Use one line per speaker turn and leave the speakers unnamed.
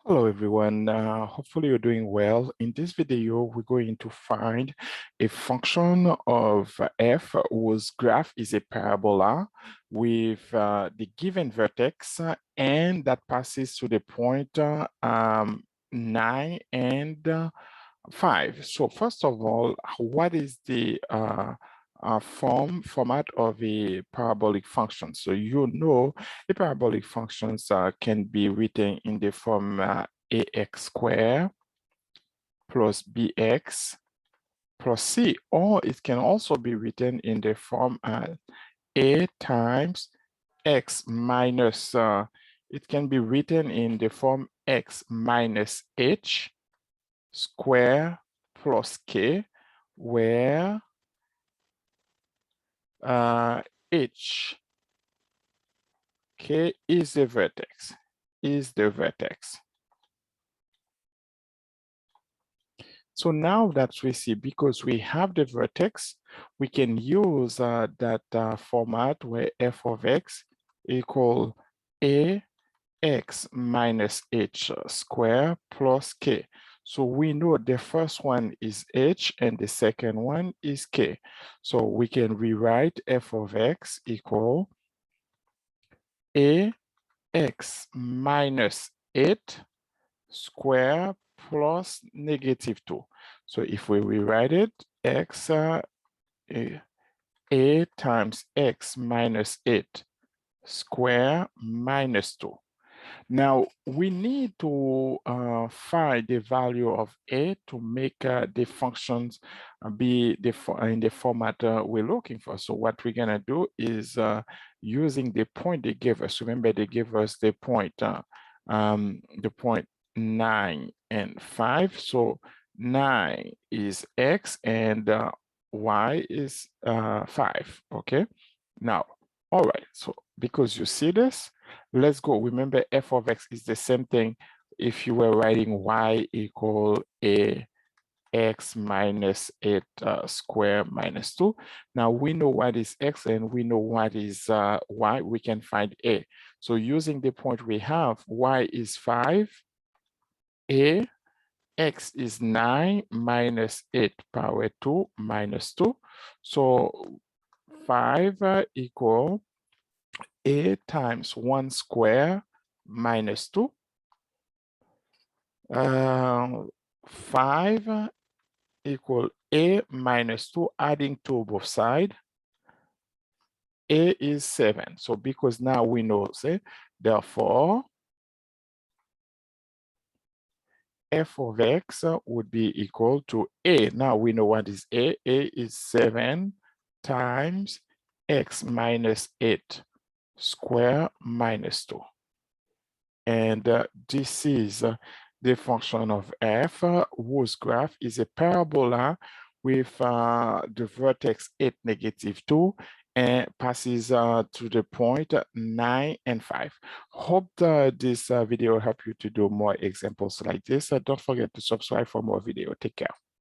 Hello everyone, hopefully you're doing well. In this video, we're going to find a function of f whose graph is a parabola with the given vertex and that passes to the point 9 and 5. So first of all, what is the format of a parabolic function? So the parabolic functions can be written in the form ax squared plus bx plus c, or it can also be written in the form a times x minus, it can be written in the form x minus h square plus k, where h, k is the vertex, So now that we see, because we have the vertex, we can use that format where f of x equal ax minus h square plus k. So we know the first one is h and the second one is k. So we can rewrite f of x equal ax minus 8 square plus -2. So if we rewrite it, x a times x minus 8 square minus 2. Now we need to find the value of a to make the functions be in the format we're looking for. So what we're gonna do is using the point they gave us. Remember, they gave us the point 9 and 5. So 9 is x and y is 5. Okay. Now, all right. So because you see this, let's go. Remember, f of x is the same thing if you were writing y equal a x minus 8 square minus 2. Now we know what is x and we know what is y. We can find a. So using the point we have, y is 5, a, x is 9 minus 8 power 2 minus 2. So 5 equal a times 1 square minus 2. 5 equal a minus 2, adding 2 both sides. A is 7. So because now we know, therefore, f of x would be equal to a. Now we know what is a. A is 7 times x minus 8 square minus 2. And this is the function of f, whose graph is a parabola with the vertex 8, -2, and passes to the point 9 and 5. Hope this video helped you to do more examples like this. Don't forget to subscribe for more video. Take care.